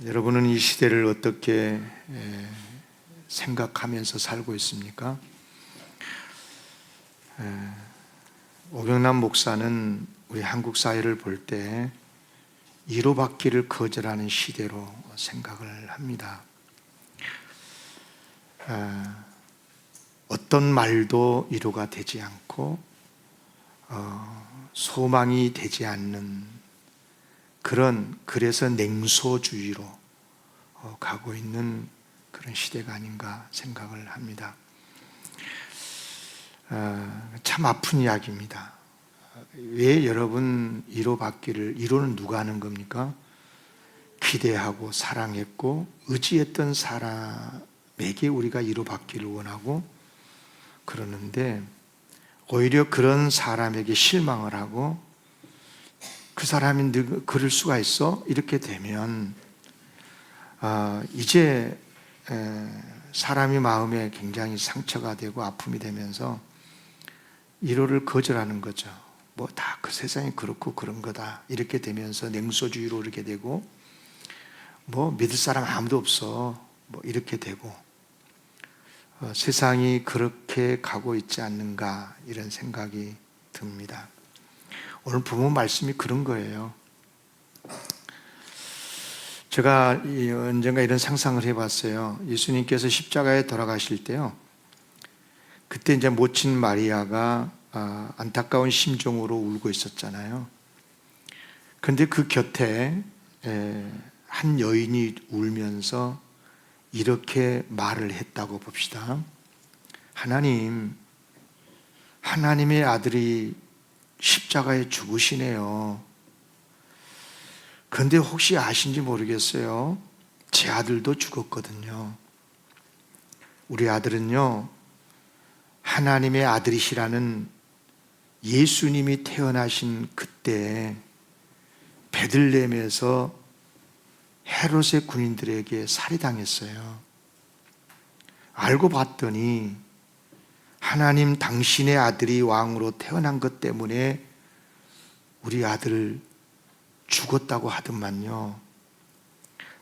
여러분은 이 시대를 어떻게 생각하면서 살고 있습니까? 오경남 목사는 우리 한국 사회를 볼 때 위로받기를 거절하는 시대로 생각을 합니다. 어떤 말도 위로가 되지 않고 소망이 되지 않는 그래서 냉소주의로 가고 있는 그런 시대가 아닌가 생각을 합니다. 참 아픈 이야기입니다. 왜 여러분 위로는 누가 하는 겁니까? 기대하고 사랑했고 의지했던 사람에게 우리가 위로받기를 원하고 그러는데 오히려 그런 사람에게 실망을 하고 그 사람이 그럴 수가 있어? 이렇게 되면 이제 사람이 마음에 굉장히 상처가 되고 아픔이 되면서 위로를 거절하는 거죠. 뭐 다 그 세상이 그렇고 그런 거다 이렇게 되면서 냉소주의로 이렇게 되고 뭐 믿을 사람 아무도 없어 뭐 이렇게 되고 세상이 그렇게 가고 있지 않는가 이런 생각이 듭니다. 오늘 부모 말씀이 그런 거예요. 제가 언젠가 이런 상상을 해봤어요. 예수님께서 십자가에 돌아가실 때요. 그때 이제 모친 마리아가 안타까운 심정으로 울고 있었잖아요. 그런데 그 곁에 한 여인이 울면서 이렇게 말을 했다고 봅시다. 하나님의 아들이 십자가에 죽으시네요. 그런데 혹시 아신지 모르겠어요. 제 아들도 죽었거든요. 우리 아들은요, 하나님의 아들이시라는 예수님이 태어나신 그때 베들레헴에서 헤롯의 군인들에게 살해당했어요. 알고 봤더니 하나님 당신의 아들이 왕으로 태어난 것 때문에 우리 아들 죽었다고 하더만요.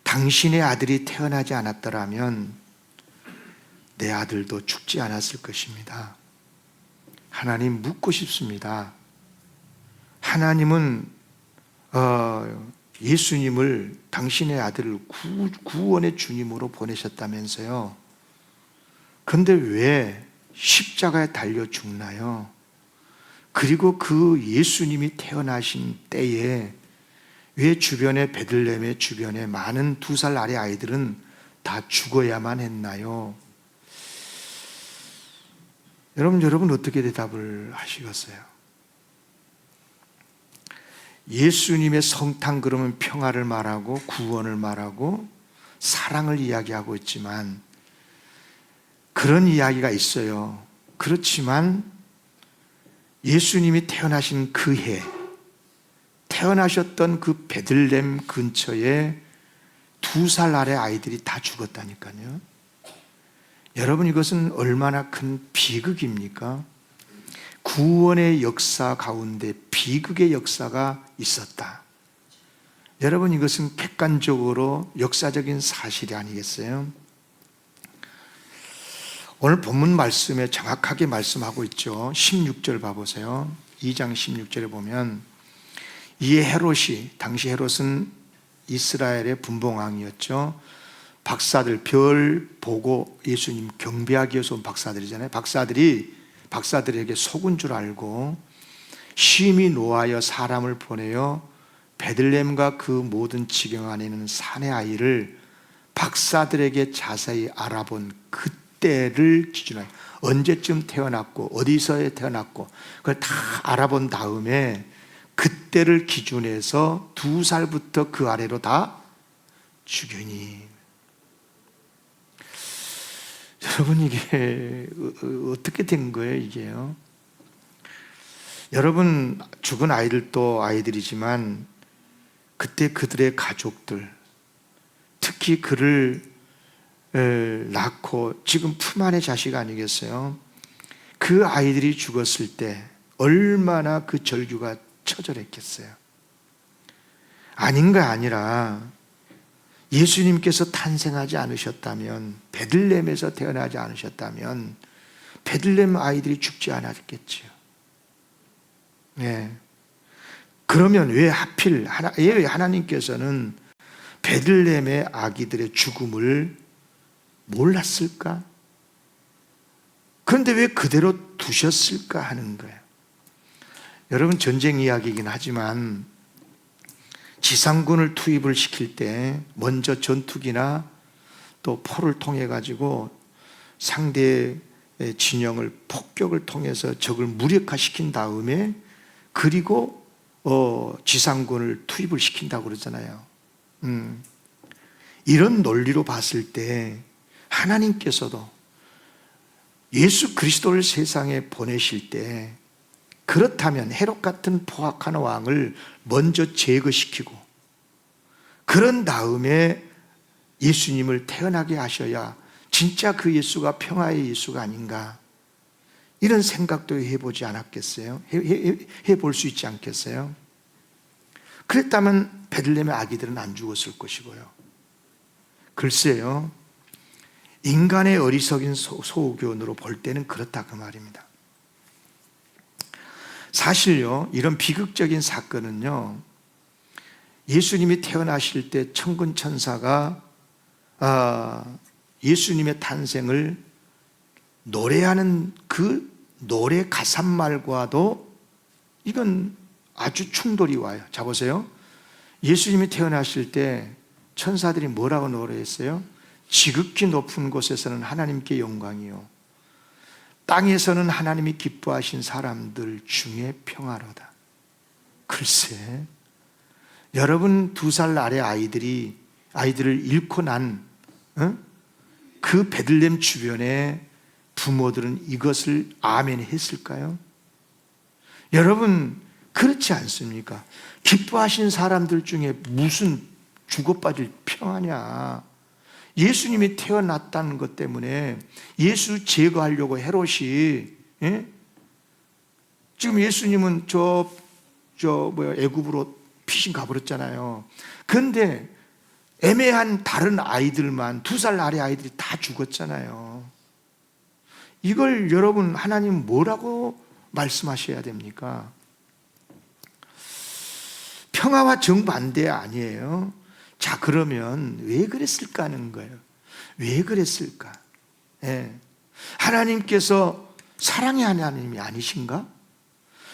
당신의 아들이 태어나지 않았더라면 내 아들도 죽지 않았을 것입니다. 하나님 묻고 싶습니다. 하나님은 예수님을 당신의 아들을 구원의 주님으로 보내셨다면서요. 그런데 왜 십자가에 달려 죽나요? 그리고 그 예수님이 태어나신 때에 왜 주변에 베들레헴의 주변에 많은 2살 아래 아이들은 다 죽어야만 했나요? 여러분 어떻게 대답을 하시겠어요? 예수님의 성탄 그러면 평화를 말하고 구원을 말하고 사랑을 이야기하고 있지만 그런 이야기가 있어요. 그렇지만 예수님이 태어나신 그 해, 태어나셨던 그 베들레헴 근처에 2살 아래 아이들이 다 죽었다니까요. 여러분 이것은 얼마나 큰 비극입니까? 구원의 역사 가운데 비극의 역사가 있었다. 여러분 이것은 객관적으로 역사적인 사실이 아니겠어요? 오늘 본문 말씀에 정확하게 말씀하고 있죠. 16절 봐보세요. 2장 16절에 보면 이에 헤롯이, 당시 헤롯은 이스라엘의 분봉왕이었죠. 박사들, 별 보고 예수님 경배하기 위해서 온 박사들이잖아요. 박사들에게 속은 줄 알고 심히 노하여 사람을 보내어 베들레헴과 그 모든 지경 안에 있는 산의 아이를 박사들에게 자세히 알아본 그때를 기준하여 언제쯤 태어났고 어디서 태어났고 그걸 다 알아본 다음에 그때를 기준해서 2살부터 그 아래로 다 죽이니. 여러분 이게 어떻게 된 거예요 이게요? 여러분 죽은 아이들도 아이들이지만 그때 그들의 가족들 특히 그를 낳고 지금 품 안의 자식 아니겠어요? 그 아이들이 죽었을 때 얼마나 그 절규가 처절했겠어요. 아닌가 아니라 예수님께서 탄생하지 않으셨다면, 베들레헴에서 태어나지 않으셨다면 베들레헴 아이들이 죽지 않았겠지요. 네. 그러면 왜 하필 왜 하나님께서는 베들레헴의 아기들의 죽음을 몰랐을까? 그런데 왜 그대로 두셨을까 하는 거예요. 여러분, 전쟁 이야기이긴 하지만 지상군을 투입을 시킬 때 먼저 전투기나 또 포를 통해 가지고 상대의 진영을 폭격을 통해서 적을 무력화시킨 다음에 그리고 지상군을 투입을 시킨다고 그러잖아요. 이런 논리로 봤을 때 하나님께서도 예수 그리스도를 세상에 보내실 때 그렇다면 헤롯 같은 포악한 왕을 먼저 제거시키고 그런 다음에 예수님을 태어나게 하셔야 진짜 그 예수가 평화의 예수가 아닌가, 이런 생각도 해보지 않았겠어요? 해볼 수 있지 않겠어요? 그랬다면 베들레헴의 아기들은 안 죽었을 것이고요. 글쎄요, 인간의 어리석인 소견으로 볼 때는 그렇다 그 말입니다. 사실요, 이런 비극적인 사건은요, 예수님이 태어나실 때 천군 천사가 예수님의 탄생을 노래하는 그 노래 가사말과도 이건 아주 충돌이 와요. 자 보세요. 예수님이 태어나실 때 천사들이 뭐라고 노래했어요? 지극히 높은 곳에서는 하나님께 영광이요, 땅에서는 하나님이 기뻐하신 사람들 중에 평화로다. 글쎄, 여러분 2살 아래 아이들을 잃고 난 그 베들레헴 주변에 부모들은 이것을 아멘 했을까요? 여러분, 그렇지 않습니까? 기뻐하신 사람들 중에 무슨 죽어빠질 평화냐. 예수님이 태어났다는 것 때문에 예수 제거하려고 헤롯이, 지금 예수님은 애굽으로 피신 가버렸잖아요. 그런데 애매한 다른 아이들만, 2살 아래 아이들이 다 죽었잖아요. 이걸 여러분, 하나님 뭐라고 말씀하셔야 됩니까? 평화와 정반대 아니에요? 자, 그러면 왜 그랬을까 하는 거예요. 왜 그랬을까? 하나님께서 사랑의 하나님이 아니신가?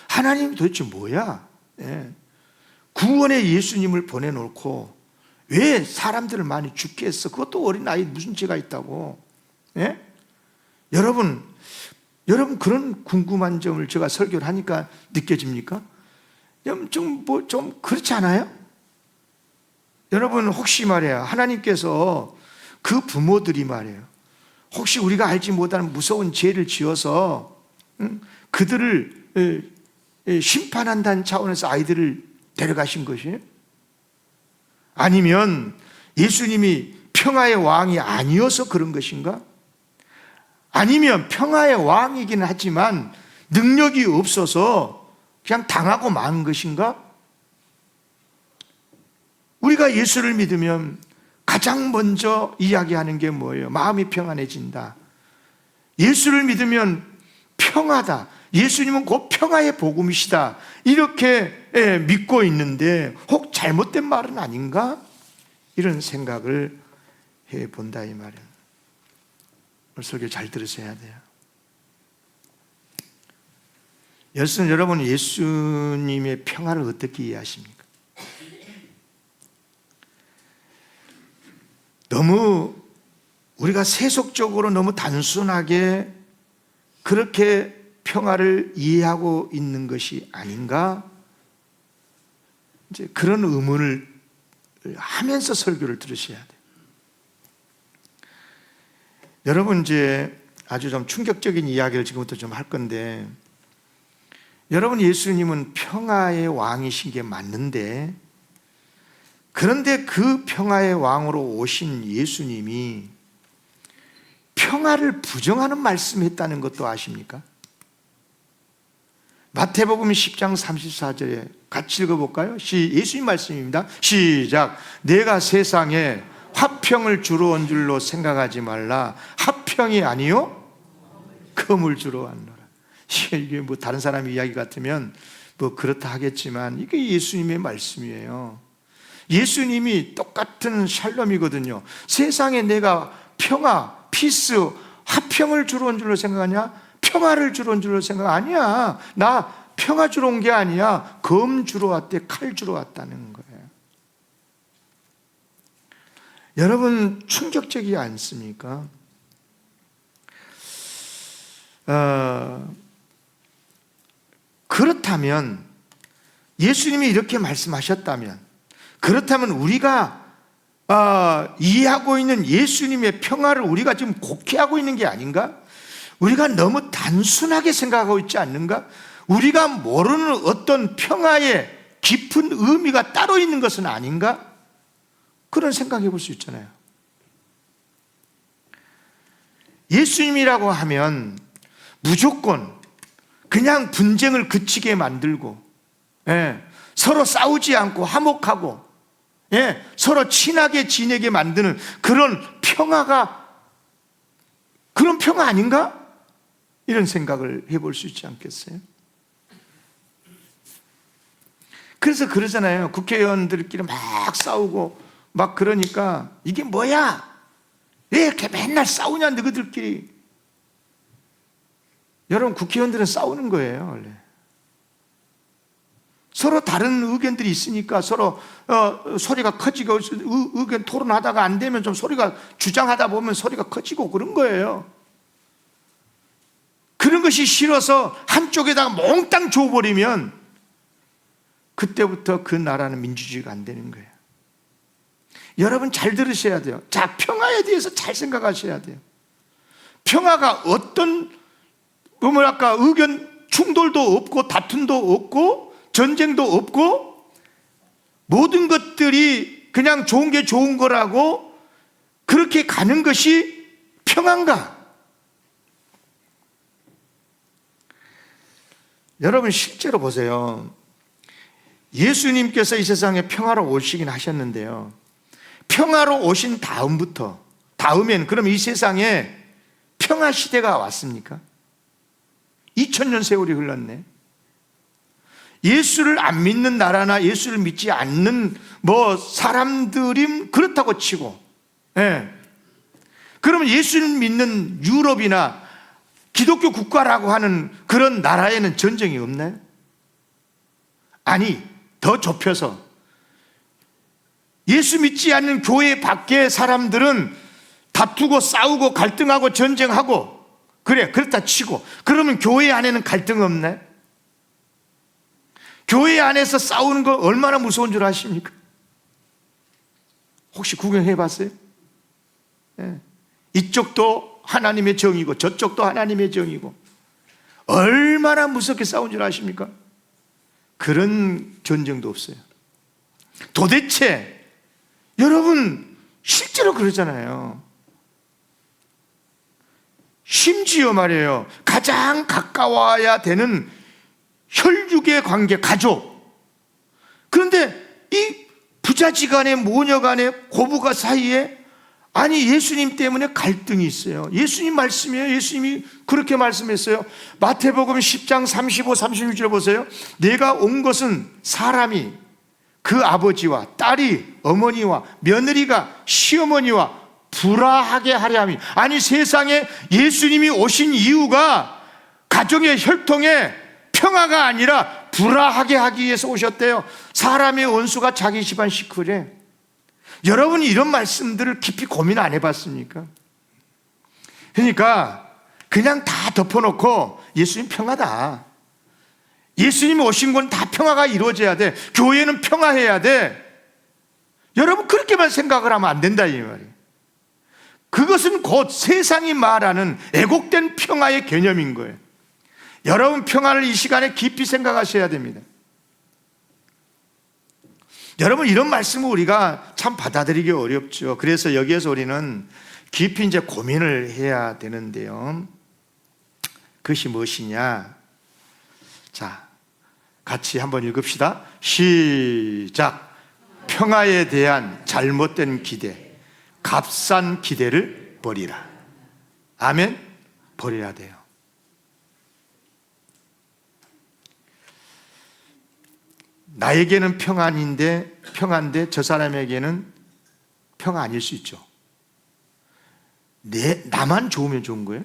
하나님이 도대체 뭐야? 구원의 예수님을 보내놓고 왜 사람들을 많이 죽게 했어? 그것도 어린아이 무슨 죄가 있다고? 여러분 그런 궁금한 점을 제가 설교를 하니까 느껴집니까? 좀 그렇지 않아요? 여러분, 혹시 말이야, 하나님께서 그 부모들이 말이에요, 혹시 우리가 알지 못하는 무서운 죄를 지어서 그들을 심판한다는 차원에서 아이들을 데려가신 것이에요? 아니면 예수님이 평화의 왕이 아니어서 그런 것인가? 아니면 평화의 왕이긴 하지만 능력이 없어서 그냥 당하고 만 것인가? 우리가 예수를 믿으면 가장 먼저 이야기하는 게 뭐예요? 마음이 평안해진다. 예수를 믿으면 평화다. 예수님은 곧 평화의 복음이시다. 이렇게 믿고 있는데 혹 잘못된 말은 아닌가? 이런 생각을 해본다 이 말이에요. 오늘 설교 잘 들으셔야 돼요. 여러분, 예수님의 평화를 어떻게 이해하십니까? 너무 우리가 세속적으로 너무 단순하게 그렇게 평화를 이해하고 있는 것이 아닌가? 이제 그런 의문을 하면서 설교를 들으셔야 돼요. 여러분, 이제 아주 좀 충격적인 이야기를 지금부터 좀 할 건데, 여러분, 예수님은 평화의 왕이신 게 맞는데, 그런데 그 평화의 왕으로 오신 예수님이 평화를 부정하는 말씀을 했다는 것도 아십니까? 마태복음 10장 34절에 같이 읽어볼까요? 예수님 말씀입니다. 시작. 내가 세상에 화평을 주러 온 줄로 생각하지 말라. 화평이 아니요 금을 주러 왔노라. 이게 뭐 다른 사람 이야기 같으면 뭐 그렇다 하겠지만 이게 예수님의 말씀이에요. 예수님이 똑같은 샬롬이거든요. 세상에 내가 평화, 피스, 화평을 주러 온 줄로 생각하냐? 평화를 주러 온 줄로 생각 아니야. 나 평화 주러 온 게 아니야. 검 주러 왔대. 칼 주러 왔다는 거예요. 여러분, 충격적이지 않습니까? 그렇다면 예수님이 이렇게 말씀하셨다면, 그렇다면 우리가 이해하고 있는 예수님의 평화를 우리가 지금 곡해하고 있는 게 아닌가? 우리가 너무 단순하게 생각하고 있지 않는가? 우리가 모르는 어떤 평화의 깊은 의미가 따로 있는 것은 아닌가? 그런 생각해 볼 수 있잖아요. 예수님이라고 하면 무조건 그냥 분쟁을 그치게 만들고, 서로 싸우지 않고 화목하고, 서로 친하게 지내게 만드는 그런 평화 아닌가? 이런 생각을 해볼 수 있지 않겠어요? 그래서 그러잖아요. 국회의원들끼리 막 싸우고 막 그러니까 이게 뭐야? 왜 이렇게 맨날 싸우냐 너희들끼리. 여러분, 국회의원들은 싸우는 거예요 원래. 서로 다른 의견들이 있으니까 서로 소리가 커지고, 의견 토론하다가 안 되면 좀 소리가, 주장하다 보면 소리가 커지고 그런 거예요. 그런 것이 싫어서 한쪽에다가 몽땅 줘버리면 그때부터 그 나라는 민주주의가 안 되는 거예요. 여러분, 잘 들으셔야 돼요. 자, 평화에 대해서 잘 생각하셔야 돼요. 평화가 어떤, 뭐랄까, 의견 충돌도 없고 다툼도 없고 전쟁도 없고 모든 것들이 그냥 좋은 게 좋은 거라고 그렇게 가는 것이 평화인가? 여러분, 실제로 보세요. 예수님께서 이 세상에 평화로 오시긴 하셨는데요, 평화로 오신 다음엔 그럼 이 세상에 평화 시대가 왔습니까? 2000년 세월이 흘렀네. 예수를 안 믿는 나라나 예수를 믿지 않는 사람들이 그렇다고 치고, 그러면 예수를 믿는 유럽이나 기독교 국가라고 하는 그런 나라에는 전쟁이 없나요? 아니, 더 좁혀서 예수 믿지 않는 교회 밖의 사람들은 다투고 싸우고 갈등하고 전쟁하고 그렇다 치고, 그러면 교회 안에는 갈등 없나요? 교회 안에서 싸우는 거 얼마나 무서운 줄 아십니까? 혹시 구경해 봤어요? 이쪽도 하나님의 정이고 저쪽도 하나님의 정이고 얼마나 무섭게 싸운 줄 아십니까? 그런 전쟁도 없어요. 도대체 여러분, 실제로 그러잖아요. 심지어 말이에요, 가장 가까워야 되는 혈육의 관계, 가족. 그런데 이 부자지간에 모녀간에 고부가 사이에, 아니 예수님 때문에 갈등이 있어요. 예수님 말씀이에요. 예수님이 그렇게 말씀했어요. 마태복음 10장 35, 36절 보세요. 내가 온 것은 사람이 그 아버지와 딸이 어머니와 며느리가 시어머니와 불화하게 하려 함이. 아니, 세상에 예수님이 오신 이유가 가정의 혈통에 평화가 아니라 불화하게 하기 위해서 오셨대요. 사람의 원수가 자기 집안 식구래. 여러분이 이런 말씀들을 깊이 고민 안 해봤습니까? 그러니까 그냥 다 덮어놓고 예수님 평화다, 예수님이 오신 건 다 평화가 이루어져야 돼, 교회는 평화해야 돼, 여러분 그렇게만 생각을 하면 안 된다 이 말이에요. 그것은 곧 세상이 말하는 애곡된 평화의 개념인 거예요. 여러분, 평화를 이 시간에 깊이 생각하셔야 됩니다. 여러분, 이런 말씀을 우리가 참 받아들이기 어렵죠. 그래서 여기에서 우리는 깊이 이제 고민을 해야 되는데요, 그것이 무엇이냐? 자, 같이 한번 읽읍시다. 시작. 평화에 대한 잘못된 기대, 값싼 기대를 버리라. 아멘. 버려야 돼요. 나에게는 평안인데 저 사람에게는 평안 아닐 수 있죠. 나만 좋으면 좋은 거예요.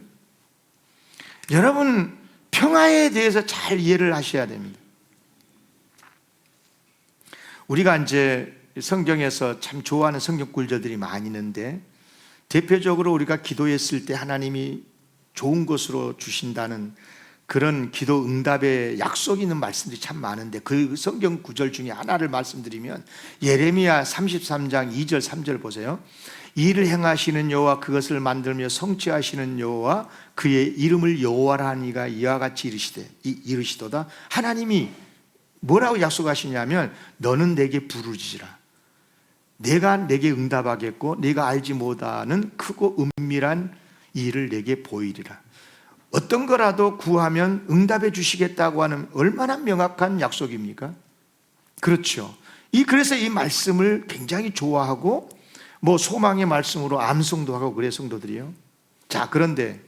여러분, 평화에 대해서 잘 이해를 하셔야 됩니다. 우리가 이제 성경에서 참 좋아하는 성경 구절들이 많이 있는데, 대표적으로 우리가 기도했을 때 하나님이 좋은 것으로 주신다는 그런 기도 응답의 약속이 있는 말씀들이 참 많은데, 그 성경 구절 중에 하나를 말씀드리면 예레미야 33장 2절 3절 보세요. 이를 행하시는 여호와, 그것을 만들며 성취하시는 여호와, 그의 이름을 여호와라 하니가 이와 같이 이르시도다. 하나님이 뭐라고 약속하시냐면, 너는 내게 부르짖으라. 내가 내게 응답하겠고 네가 알지 못하는 크고 은밀한 일을 내게 보이리라. 어떤 거라도 구하면 응답해 주시겠다고 하는 얼마나 명확한 약속입니까? 그렇죠. 그래서 이 말씀을 굉장히 좋아하고 소망의 말씀으로 암송도 하고 그래, 성도들이요. 자, 그런데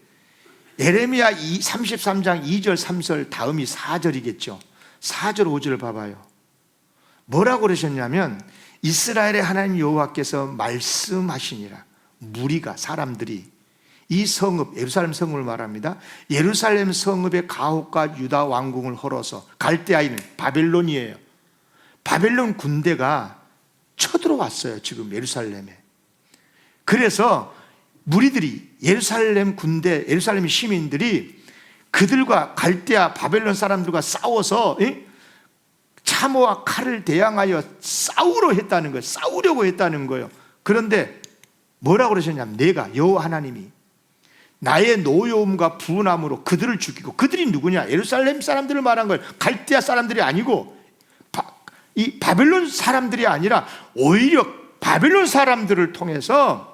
예레미야 33장 2절 3절 다음이 4절이겠죠. 4절 5절을 봐봐요. 뭐라고 그러셨냐면, 이스라엘의 하나님 여호와께서 말씀하시니라. 무리가, 사람들이 이 성읍, 예루살렘 성읍을 말합니다. 예루살렘 성읍의 가옥과 유다 왕궁을 헐어서, 갈대아인은 바벨론이에요. 바벨론 군대가 쳐들어왔어요, 지금 예루살렘에. 그래서 무리들이, 예루살렘 군대, 예루살렘 시민들이 그들과 갈대아 바벨론 사람들과 싸워서 참호와 칼을 대항하여 싸우려고 했다는 거예요. 그런데 뭐라고 그러셨냐면, 내가 여호와 하나님이 나의 노여움과 분함으로 그들을 죽이고, 그들이 누구냐? 예루살렘 사람들을 말한 거예요. 갈대아 사람들이 아니고 이 바벨론 사람들이 아니라 오히려 바벨론 사람들을 통해서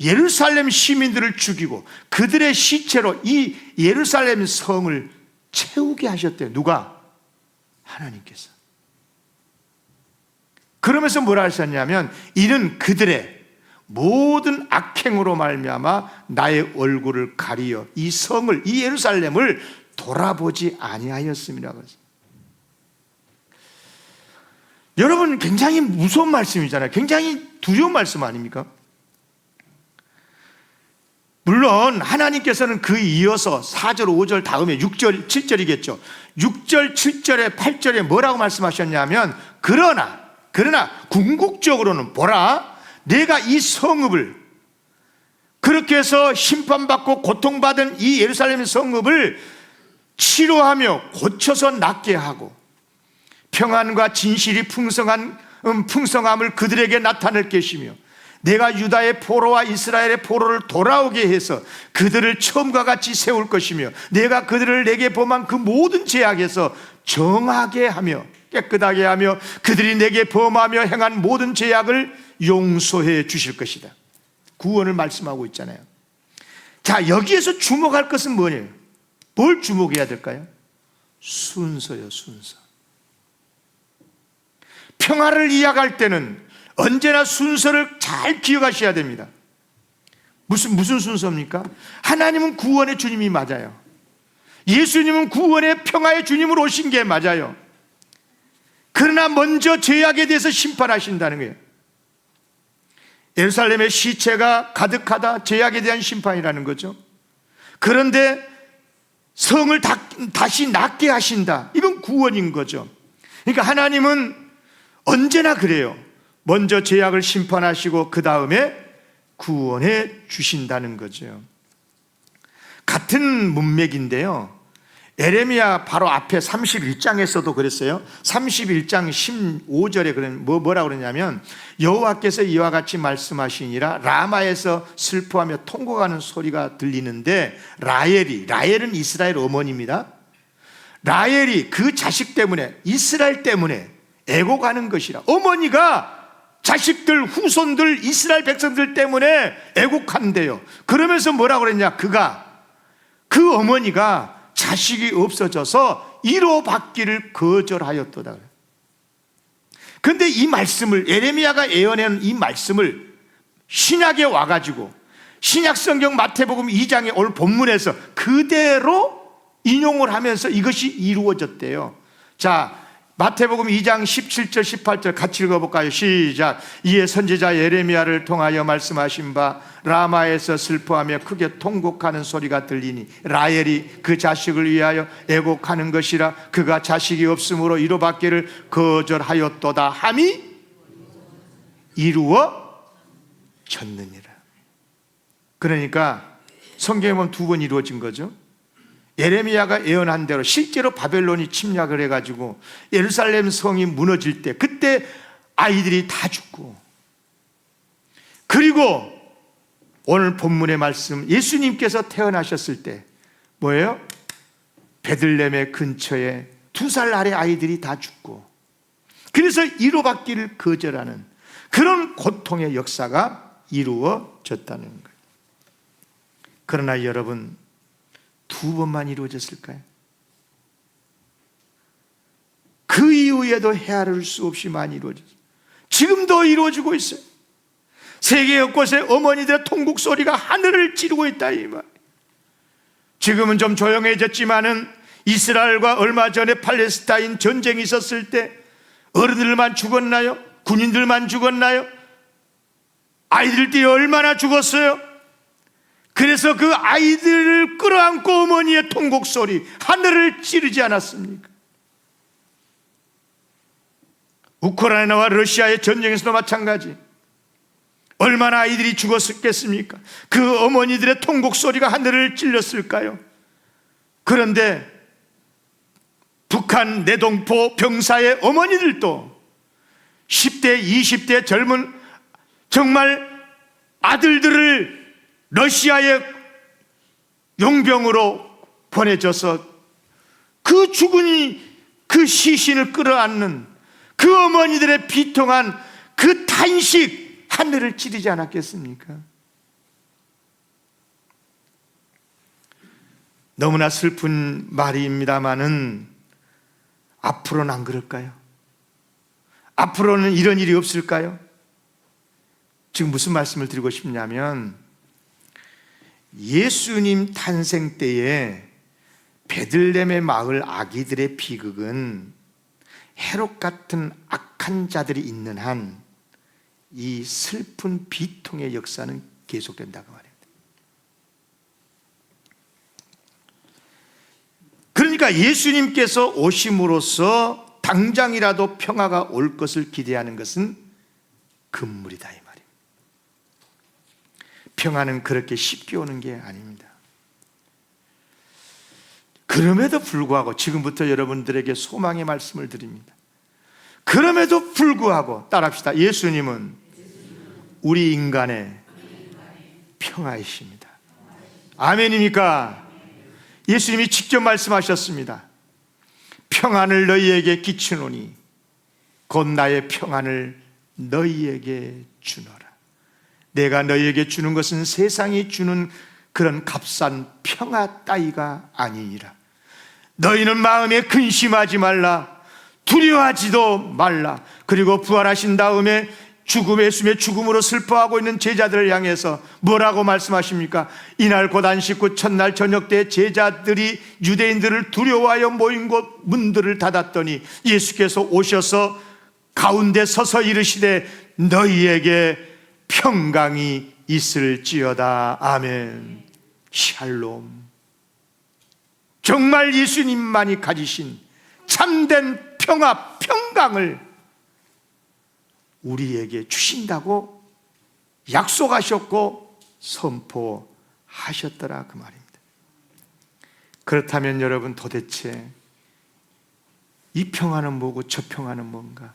예루살렘 시민들을 죽이고 그들의 시체로 이 예루살렘 성을 채우게 하셨대요. 누가? 하나님께서. 그러면서 뭐라 하셨냐면, 이는 그들의 모든 악행으로 말미암아 나의 얼굴을 가리어 이 성을, 이 예루살렘을 돌아보지 아니하였음이라. 여러분, 굉장히 무서운 말씀이잖아요. 굉장히 두려운 말씀 아닙니까? 물론 하나님께서는 그 이어서 4절 5절 다음에 6절 7절이겠죠. 6절 7절에 8절에 뭐라고 말씀하셨냐면, 그러나 궁극적으로는 보라, 내가 이 성읍을, 그렇게 해서 심판받고 고통받은 이 예루살렘 성읍을 치료하며 고쳐서 낫게 하고, 평안과 진실이 풍성함을 그들에게 나타낼 것이며, 내가 유다의 포로와 이스라엘의 포로를 돌아오게 해서 그들을 처음과 같이 세울 것이며, 내가 그들을 내게 범한 그 모든 죄악에서 정하게 하며 깨끗하게 하며 그들이 내게 범하며 행한 모든 죄악을 용서해 주실 것이다. 구원을 말씀하고 있잖아요. 자, 여기에서 주목할 것은 뭐예요? 뭘 주목해야 될까요? 순서요, 순서. 평화를 이야기할 때는 언제나 순서를 잘 기억하셔야 됩니다. 무슨 순서입니까? 하나님은 구원의 주님이 맞아요. 예수님은 구원의 평화의 주님으로 오신 게 맞아요. 그러나 먼저 죄악에 대해서 심판하신다는 거예요. 예루살렘의 시체가 가득하다, 죄악에 대한 심판이라는 거죠. 그런데 성을 다시 낫게 하신다, 이건 구원인 거죠. 그러니까 하나님은 언제나 그래요. 먼저 죄악을 심판하시고 그 다음에 구원해 주신다는 거죠. 같은 문맥인데요, 예레미야 바로 앞에 31장에서도 그랬어요. 31장 15절에 뭐라고 그러냐면, 여호와께서 이와 같이 말씀하시니라, 라마에서 슬퍼하며 통곡하는 소리가 들리는데, 라헬은 이스라엘 어머니입니다. 라헬이 그 자식 때문에, 이스라엘 때문에 애곡하는 것이라. 어머니가 자식들, 후손들, 이스라엘 백성들 때문에 애곡한대요. 그러면서 뭐라고 그랬냐, 그 어머니가 자식이 없어져서 이로받기를 거절하였도다. 그런데 이 말씀을, 예레미야가 예언하는 이 말씀을 신약에 와가지고 신약성경 마태복음 2장에 오늘 본문에서 그대로 인용을 하면서 이것이 이루어졌대요. 자, 마태복음 2장 17절 18절 같이 읽어볼까요? 시작. 이에 선지자 예레미야를 통하여 말씀하신 바 라마에서 슬퍼하며 크게 통곡하는 소리가 들리니 라헬이 그 자식을 위하여 애곡하는 것이라. 그가 자식이 없으므로 이로받기를 거절하였도다 함이 이루어졌느니라. 그러니까 성경에 보면 두 번 이루어진 거죠. 예레미야가 예언한 대로 실제로 바벨론이 침략을 해가지고 예루살렘 성이 무너질 때 그때 아이들이 다 죽고, 그리고 오늘 본문의 말씀 예수님께서 태어나셨을 때 뭐예요? 베들레헴의 근처에 2살 아래 아이들이 다 죽고, 그래서 이로받기를 거절하는 그런 고통의 역사가 이루어졌다는 거예요. 그러나 여러분, 두 번만 이루어졌을까요? 그 이후에도 헤아릴 수 없이 많이 이루어졌어요. 지금도 이루어지고 있어요. 세계 곳곳에 어머니들의 통곡 소리가 하늘을 찌르고 있다 이 말. 지금은 좀 조용해졌지만은 이스라엘과 얼마 전에 팔레스타인 전쟁이 있었을 때 어른들만 죽었나요? 군인들만 죽었나요? 아이들이 얼마나 죽었어요? 그래서 그 아이들을 끌어안고 어머니의 통곡 소리 하늘을 찌르지 않았습니까? 우크라이나와 러시아의 전쟁에서도 마찬가지. 얼마나 아이들이 죽었겠습니까? 그 어머니들의 통곡 소리가 하늘을 찔렀을까요? 그런데 북한 내동포 병사의 어머니들도 10대, 20대 젊은 정말 아들들을 러시아의 용병으로 보내줘서 그 죽은 그 시신을 끌어안는 그 어머니들의 비통한 그 탄식 하늘을 찌르지 않았겠습니까? 너무나 슬픈 말입니다마는 앞으로는 안 그럴까요? 앞으로는 이런 일이 없을까요? 지금 무슨 말씀을 드리고 싶냐면, 예수님 탄생 때에 베들레헴의 마을 아기들의 비극은 헤롯 같은 악한 자들이 있는 한 이 슬픈 비통의 역사는 계속된다고 말입니다. 그러니까 예수님께서 오심으로써 당장이라도 평화가 올 것을 기대하는 것은 금물이다 이 말입니다. 평화는 그렇게 쉽게 오는 게 아닙니다. 그럼에도 불구하고 지금부터 여러분들에게 소망의 말씀을 드립니다. 그럼에도 불구하고 따라합시다. 예수님은 우리 인간의 평화이십니다. 아멘입니까? 예수님이 직접 말씀하셨습니다. 평안을 너희에게 끼치노니 곧 나의 평안을 너희에게 주노라. 내가 너희에게 주는 것은 세상이 주는 그런 값싼 평화 따위가 아니니라. 너희는 마음에 근심하지 말라. 두려워하지도 말라. 그리고 부활하신 다음에 예수님의 죽음으로 슬퍼하고 있는 제자들을 향해서 뭐라고 말씀하십니까? 이날 곧 안식 후 첫날 저녁 때 제자들이 유대인들을 두려워하여 모인 곳 문들을 닫았더니 예수께서 오셔서 가운데 서서 이르시되 너희에게 평강이 있을지어다. 아멘. 샬롬. 정말 예수님만이 가지신 참된 평화, 평강을 우리에게 주신다고 약속하셨고 선포하셨더라 그 말입니다. 그렇다면 여러분, 도대체 이 평화는 뭐고 저 평화는 뭔가?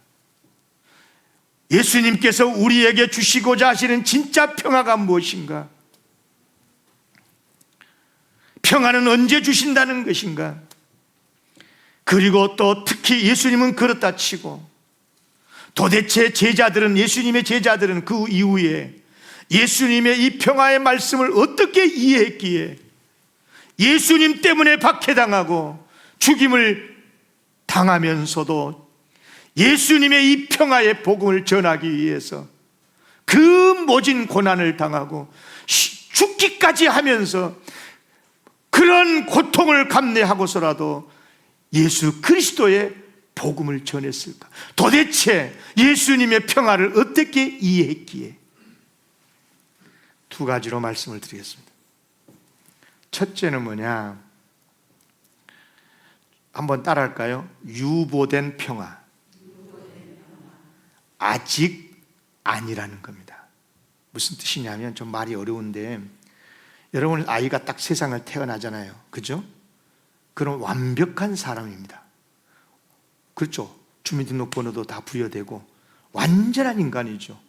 예수님께서 우리에게 주시고자 하시는 진짜 평화가 무엇인가? 평화는 언제 주신다는 것인가? 그리고 또 특히 예수님은 그렇다 치고 도대체 제자들은, 예수님의 제자들은 그 이후에 예수님의 이 평화의 말씀을 어떻게 이해했기에 예수님 때문에 박해당하고 죽임을 당하면서도 예수님의 이 평화의 복음을 전하기 위해서 그 모진 고난을 당하고 죽기까지 하면서 그런 고통을 감내하고서라도 예수 그리스도의 복음을 전했을까? 도대체 예수님의 평화를 어떻게 이해했기에? 두 가지로 말씀을 드리겠습니다. 첫째는 뭐냐? 한번 따라할까요? 유보된 평화. 아직 아니라는 겁니다. 무슨 뜻이냐면 좀 말이 어려운데, 여러분 아이가 딱 세상을 태어나잖아요. 그죠? 그럼 완벽한 사람입니다. 그렇죠? 주민등록번호도 다 부여되고 완전한 인간이죠.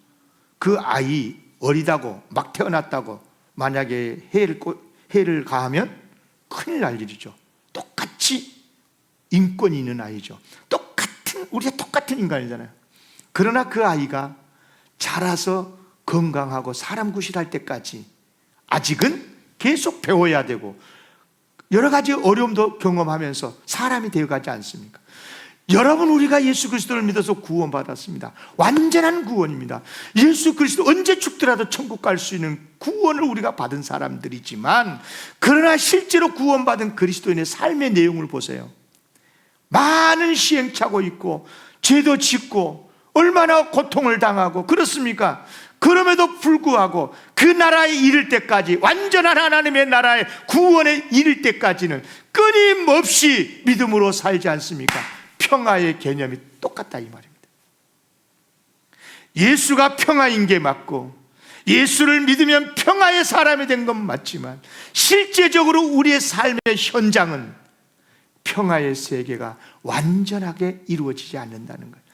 그 아이 어리다고 막 태어났다고 만약에 해를 가하면 큰일 날 일이죠. 똑같이 인권이 있는 아이죠. 우리가 똑같은 인간이잖아요. 그러나 그 아이가 자라서 건강하고 사람 구실할 때까지 아직은 계속 배워야 되고 여러 가지 어려움도 경험하면서 사람이 되어가지 않습니까? 여러분, 우리가 예수 그리스도를 믿어서 구원받았습니다. 완전한 구원입니다. 예수 그리스도 언제 죽더라도 천국 갈 수 있는 구원을 우리가 받은 사람들이지만, 그러나 실제로 구원받은 그리스도인의 삶의 내용을 보세요. 많은 시행착오 있고 죄도 짓고 얼마나 고통을 당하고 그렇습니까? 그럼에도 불구하고 그 나라에 이를 때까지, 완전한 하나님의 나라의 구원에 이를 때까지는 끊임없이 믿음으로 살지 않습니까? 평화의 개념이 똑같다 이 말입니다. 예수가 평화인 게 맞고 예수를 믿으면 평화의 사람이 된 건 맞지만, 실제적으로 우리의 삶의 현장은 평화의 세계가 완전하게 이루어지지 않는다는 거예요.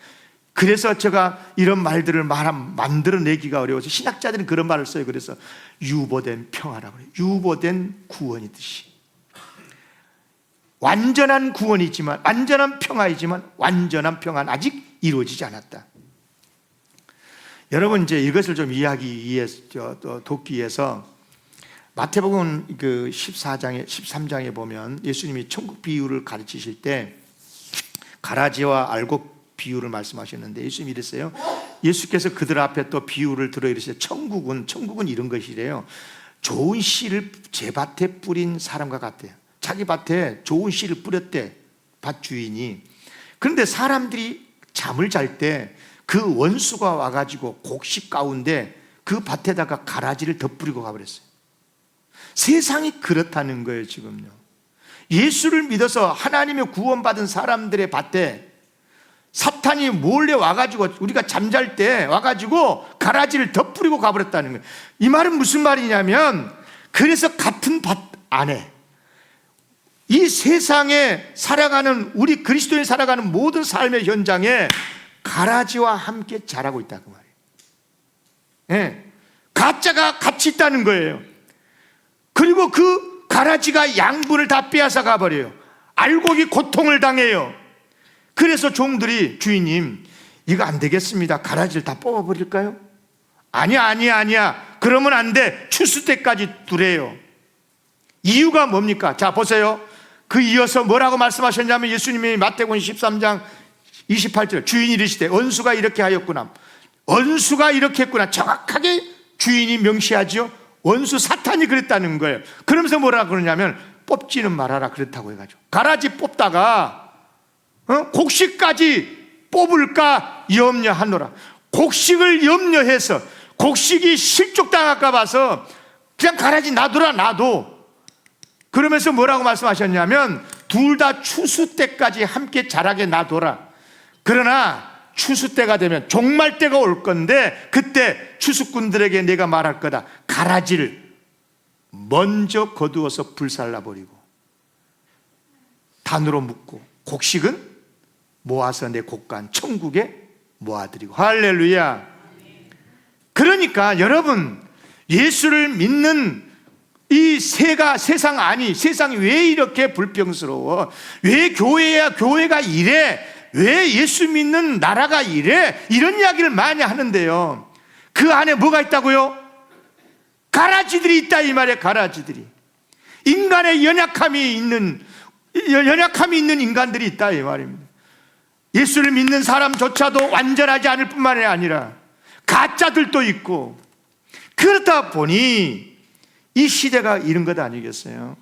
그래서 제가 이런 말들을 만들어내기가 어려워서 신학자들은 그런 말을 써요. 그래서 유보된 평화라고 해요. 유보된 구원이듯이. 완전한 구원이지만, 완전한 평화이지만 완전한 평화는 아직 이루어지지 않았다. 여러분, 이제 이것을 좀 이해하기 위해서, 돕기 위해서 마태복음 그 13장에 보면 예수님이 천국 비유를 가르치실 때 가라지와 알곡 비유를 말씀하셨는데, 예수님이 이랬어요. 예수께서 그들 앞에 또 비유를 들어 이르시되, 천국은 이런 것이래요. 좋은 씨를 제 밭에 뿌린 사람과 같대요. 자기 밭에 좋은 씨를 뿌렸대, 밭 주인이. 그런데 사람들이 잠을 잘 때 그 원수가 와가지고 곡식 가운데 그 밭에다가 가라지를 덧뿌리고 가버렸어요. 세상이 그렇다는 거예요. 지금요, 예수를 믿어서 하나님의 구원받은 사람들의 밭에 사탄이 몰래 와가지고, 우리가 잠잘 때 와가지고 가라지를 덧뿌리고 가버렸다는 거예요. 이 말은 무슨 말이냐면, 그래서 같은 밭 안에 이 세상에 살아가는, 우리 그리스도인이 살아가는 모든 삶의 현장에 가라지와 함께 자라고 있다 그 말이에요. 예, 가짜가 같이 있다는 거예요. 그리고 그 가라지가 양분을 다 빼앗아 가버려요. 알곡이 고통을 당해요. 그래서 종들이, 주인님 이거 안 되겠습니다, 가라지를 다 뽑아버릴까요? 아니야 그러면 안 돼, 추수 때까지 두래요. 이유가 뭡니까? 자 보세요. 그 이어서 뭐라고 말씀하셨냐면, 예수님이 마태복음 13장 28절, 주인이 이르시되 원수가 이렇게 하였구나, 원수가 이렇게 했구나. 정확하게 주인이 명시하죠. 원수 사탄이 그랬다는 거예요. 그러면서 뭐라 그러냐면, 뽑지는 말아라 그렇다고 해가지고, 가라지 뽑다가 곡식까지 뽑을까 염려하노라. 곡식을 염려해서 곡식이 실족당할까 봐서 그냥 가라지 놔둬라, 놔둬. 그러면서 뭐라고 말씀하셨냐면, 둘 다 추수 때까지 함께 자라게 놔둬라. 그러나 추수 때가 되면 종말 때가 올 건데, 그때 추수꾼들에게 내가 말할 거다. 가라지를 먼저 거두어서 불살라 버리고 단으로 묶고, 곡식은 모아서 내 곳간 천국에 모아드리고. 할렐루야. 그러니까 여러분, 예수를 믿는 이 세상이 왜 이렇게 불평스러워? 왜 교회가 이래? 왜 예수 믿는 나라가 이래? 이런 이야기를 많이 하는데요, 그 안에 뭐가 있다고요? 가라지들이 있다 이 말이에요. 가라지들이, 인간의 연약함이 있는 인간들이 있다 이 말입니다. 예수를 믿는 사람조차도 완전하지 않을 뿐만 아니라 가짜들도 있고, 그렇다 보니 이 시대가 이런 것 아니겠어요?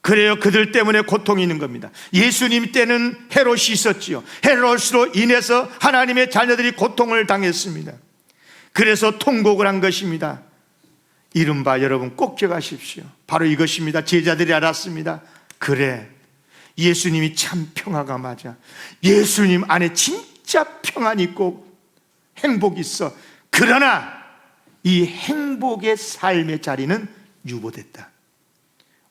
그래요. 그들 때문에 고통이 있는 겁니다. 예수님 때는 헤롯이 있었지요. 헤롯으로 인해서 하나님의 자녀들이 고통을 당했습니다. 그래서 통곡을 한 것입니다. 이른바 여러분 꼭 기억하십시오. 바로 이것입니다. 제자들이 알았습니다. 그래, 예수님이 참 평화가 맞아. 예수님 안에 진짜 평안이 있고 행복이 있어. 그러나 이 행복의 삶의 자리는 유보됐다.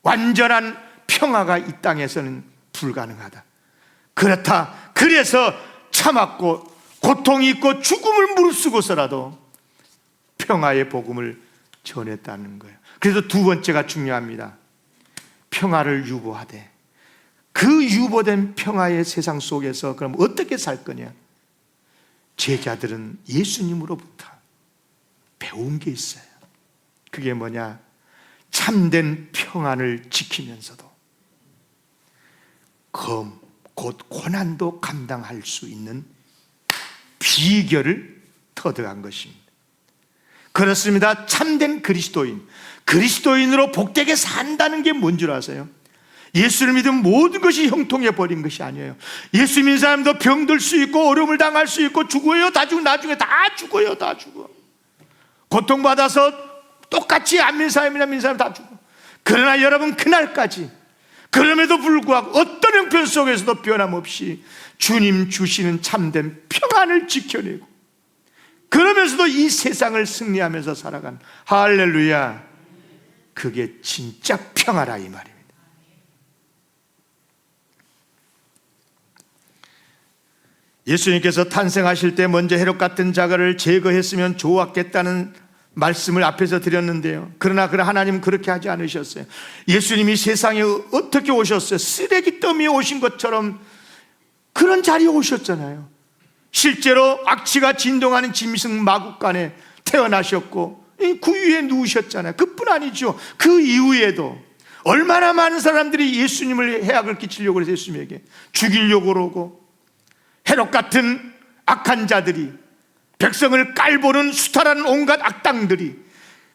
완전한 평화가 이 땅에서는 불가능하다. 그렇다. 그래서 참았고 고통이 있고 죽음을 무릅쓰고서라도 평화의 복음을 전했다는 거예요. 그래서 두 번째가 중요합니다. 평화를 유보하되, 그 유보된 평화의 세상 속에서 그럼 어떻게 살 거냐? 제자들은 예수님으로부터 배운 게 있어요. 그게 뭐냐? 참된 평안을 지키면서도 곧 고난도 감당할 수 있는 비결을 터득한 것입니다. 그렇습니다. 참된 그리스도인으로 복되게 산다는 게 뭔 줄 아세요? 예수를 믿으면 모든 것이 형통해 버린 것이 아니에요. 예수 믿는 사람도 병들 수 있고 어려움을 당할 수 있고 죽어요. 다 죽고 나중에 다 죽어요. 다 죽어. 고통받아서 똑같이 안 믿는 사람이나 믿는 사람 다 죽어. 그러나 여러분, 그날까지 그럼에도 불구하고 어떤 형편 속에서도 변함없이 주님 주시는 참된 평안을 지켜내고, 그러면서도 이 세상을 승리하면서 살아간, 할렐루야, 그게 진짜 평화라 이 말입니다. 예수님께서 탄생하실 때 먼저 헤롯 같은 자가를 제거했으면 좋았겠다는 말씀을 앞에서 드렸는데요. 그러나 하나님은 그렇게 하지 않으셨어요. 예수님이 세상에 어떻게 오셨어요? 쓰레기 더미에 오신 것처럼 그런 자리에 오셨잖아요. 실제로 악취가 진동하는 짐승 마구간에 태어나셨고 그 위에 누우셨잖아요. 그뿐 아니죠. 그 이후에도 얼마나 많은 사람들이 예수님을 해악을 끼치려고 해서 예수님에게 죽이려고 그러고, 헤롯 같은 악한 자들이, 백성을 깔보는 수탈하는 온갖 악당들이,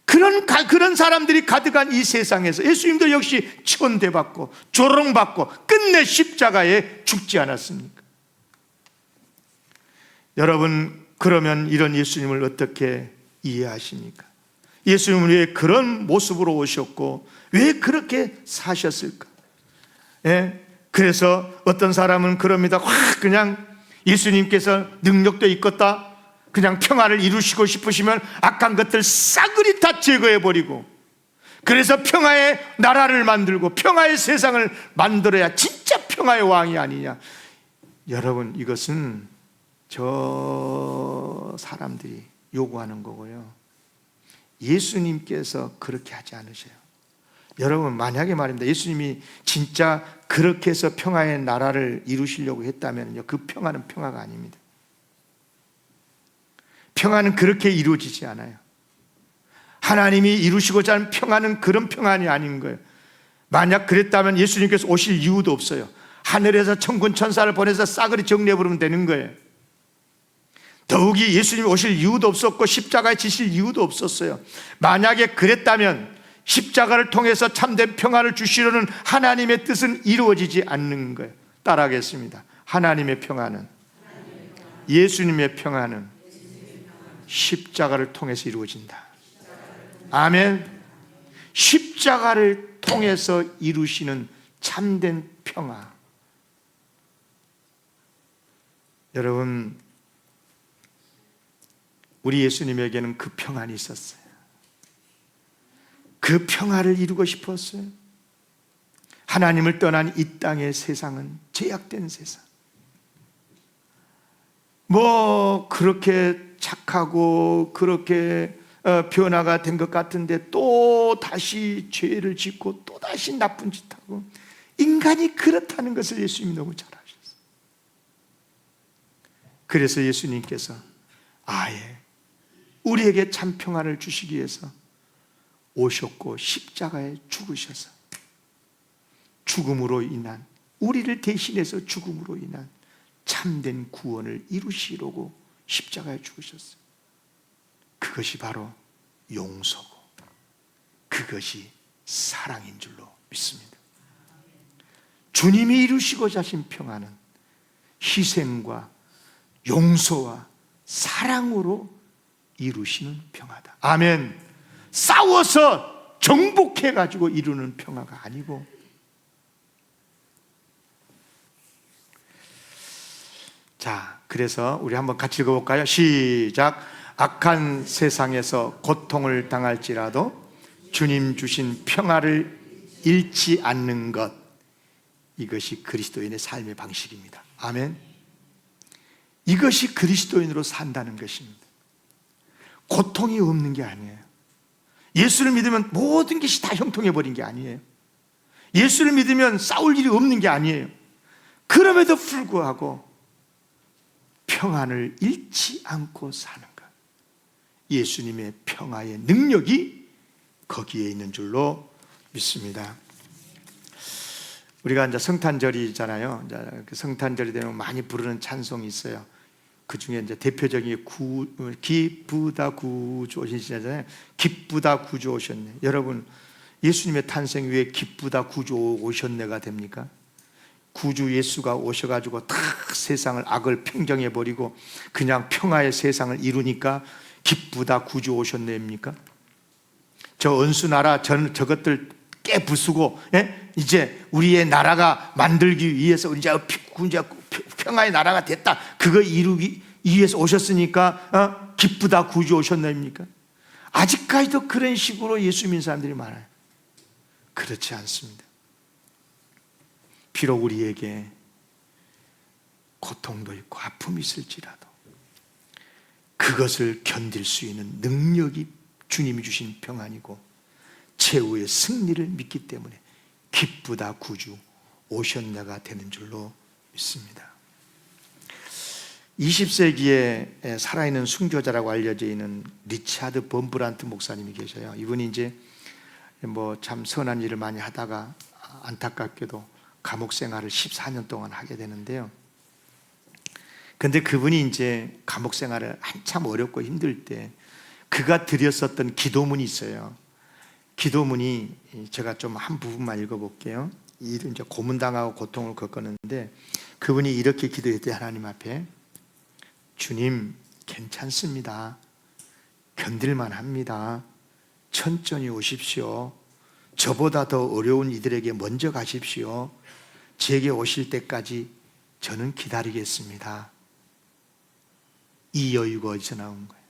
그런 사람들이 가득한 이 세상에서 예수님도 역시 천대받고 조롱받고 끝내 십자가에 죽지 않았습니까? 여러분, 그러면 이런 예수님을 어떻게 이해하십니까? 예수님은 왜 그런 모습으로 오셨고 왜 그렇게 사셨을까? 그래서 어떤 사람은 그럽니다. 그냥 예수님께서 능력도 있겠다, 그냥 평화를 이루시고 싶으시면 악한 것들 싸그리 다 제거해버리고, 그래서 평화의 나라를 만들고 평화의 세상을 만들어야 진짜 평화의 왕이 아니냐. 여러분, 이것은 저 사람들이 요구하는 거고요. 예수님께서 그렇게 하지 않으셔요. 여러분, 만약에 말입니다, 예수님이 진짜 그렇게 해서 평화의 나라를 이루시려고 했다면요, 그 평화는 평화가 아닙니다. 평화는 그렇게 이루어지지 않아요. 하나님이 이루시고자 하는 평화는 그런 평안이 아닌 거예요. 만약 그랬다면 예수님께서 오실 이유도 없어요. 하늘에서 천군 천사를 보내서 싸그리 정리해버리면 되는 거예요. 더욱이 예수님이 오실 이유도 없었고 십자가에 지실 이유도 없었어요. 만약에 그랬다면 십자가를 통해서 참된 평화를 주시려는 하나님의 뜻은 이루어지지 않는 거예요. 따라하겠습니다. 하나님의 평화는, 예수님의 평화는 십자가를 통해서 이루어진다. 아멘. 십자가를 통해서 이루시는 참된 평화. 여러분, 우리 예수님에게는 그 평안이 있었어요. 그 평화를 이루고 싶었어요. 하나님을 떠난 이 땅의 세상은 죄악된 세상. 그렇게 착하고 그렇게 변화가 된 것 같은데 또 다시 죄를 짓고 또 다시 나쁜 짓하고, 인간이 그렇다는 것을 예수님이 너무 잘 아셨어요. 그래서 예수님께서 아예 우리에게 참 평안을 주시기 위해서 오셨고 십자가에 죽으셔서 죽음으로 인한, 우리를 대신해서 죽음으로 인한 참된 구원을 이루시려고 십자가에 죽으셨어요. 그것이 바로 용서고 그것이 사랑인 줄로 믿습니다. 주님이 이루시고자 하신 평화는 희생과 용서와 사랑으로 이루시는 평화다. 아멘. 싸워서 정복해가지고 이루는 평화가 아니고, 자, 그래서 우리 한번 같이 읽어볼까요? 시작. 악한 세상에서 고통을 당할지라도 주님 주신 평화를 잃지 않는 것, 이것이 그리스도인의 삶의 방식입니다. 아멘. 이것이 그리스도인으로 산다는 것입니다. 고통이 없는 게 아니에요. 예수를 믿으면 모든 것이 다 형통해 버린 게 아니에요. 예수를 믿으면 싸울 일이 없는 게 아니에요. 그럼에도 불구하고 평안을 잃지 않고 사는 것, 예수님의 평화의 능력이 거기에 있는 줄로 믿습니다. 우리가 이제 성탄절이잖아요. 이제 그 성탄절이 되면 많이 부르는 찬송이 있어요. 그 중에 이제 대표적인 기쁘다 구주 오시잖아요. 기쁘다 구주 오셨네. 여러분, 예수님의 탄생 위에 기쁘다 구주 오셨네가 됩니까? 구주 예수가 오셔가지고 다 세상을 악을 평정해 버리고 그냥 평화의 세상을 이루니까 기쁘다 구주 오셨네입니까? 저 원수 나라 저것들 깨부수고, 예? 이제 우리의 나라가 만들기 위해서 이제 평화의 나라가 됐다, 그거 이루기 위해서 오셨으니까 기쁘다 구주 오셨나입니까? 아직까지도 그런 식으로 예수 믿는 사람들이 많아요. 그렇지 않습니다. 비록 우리에게 고통도 있고 아픔이 있을지라도 그것을 견딜 수 있는 능력이 주님이 주신 평안이고 최후의 승리를 믿기 때문에 기쁘다 구주 오셨네가 되는 줄로 믿습니다. 20세기에 살아있는 순교자라고 알려져 있는 리차드 범브란트 목사님이 계셔요. 이분이 이제 뭐 참 선한 일을 많이 하다가 안타깝게도 감옥 생활을 14년 동안 하게 되는데요. 근데 그분이 이제 감옥 생활을 한참 어렵고 힘들 때 그가 드렸었던 기도문이 있어요. 기도문이 제가 좀 한 부분만 읽어볼게요. 이제 고문당하고 고통을 겪었는데 그분이 이렇게 기도했대요. 하나님 앞에, 주님 괜찮습니다. 견딜만 합니다. 천천히 오십시오. 저보다 더 어려운 이들에게 먼저 가십시오. 제게 오실 때까지 저는 기다리겠습니다. 이 여유가 어디서 나온 거예요?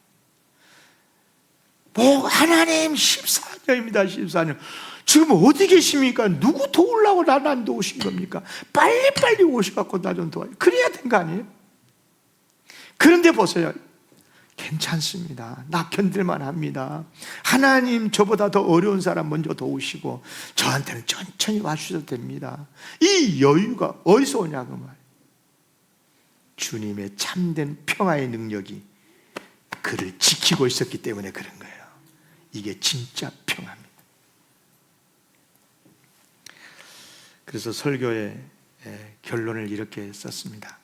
뭐 하나님 14년입니다. 14년. 지금 어디 계십니까? 누구 도우려고 난 도우신 겁니까? 빨리빨리 오셔갖고 나 좀 도와요. 그래야 된 거 아니에요? 그런데 보세요. 괜찮습니다. 나 견딜만 합니다. 하나님 저보다 더 어려운 사람 먼저 도우시고 저한테는 천천히 와주셔도 됩니다. 이 여유가 어디서 오냐고 말이에요. 주님의 참된 평화의 능력이 그를 지키고 있었기 때문에 그런 거예요. 이게 진짜 평화입니다. 그래서 설교의 결론을 이렇게 썼습니다.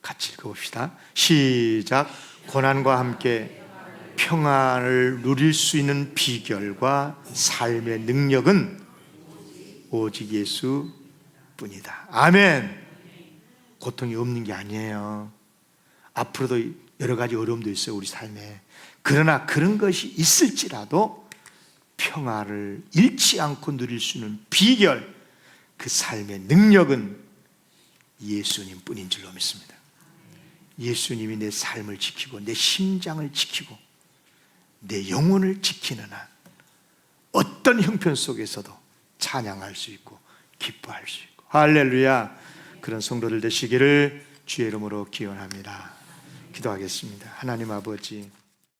같이 읽어봅시다. 시작. 고난과 함께 평안을 누릴 수 있는 비결과 삶의 능력은 오직 예수뿐이다. 아멘. 고통이 없는 게 아니에요. 앞으로도 여러 가지 어려움도 있어요, 우리 삶에. 그러나 그런 것이 있을지라도 평화를 잃지 않고 누릴 수 있는 비결, 그 삶의 능력은 예수님 뿐인 줄로 믿습니다. 예수님이 내 삶을 지키고 내 심장을 지키고 내 영혼을 지키는 한 어떤 형편 속에서도 찬양할 수 있고 기뻐할 수 있고, 할렐루야. 그런 성도들 되시기를 주의 이름으로 기원합니다. 기도하겠습니다. 하나님 아버지,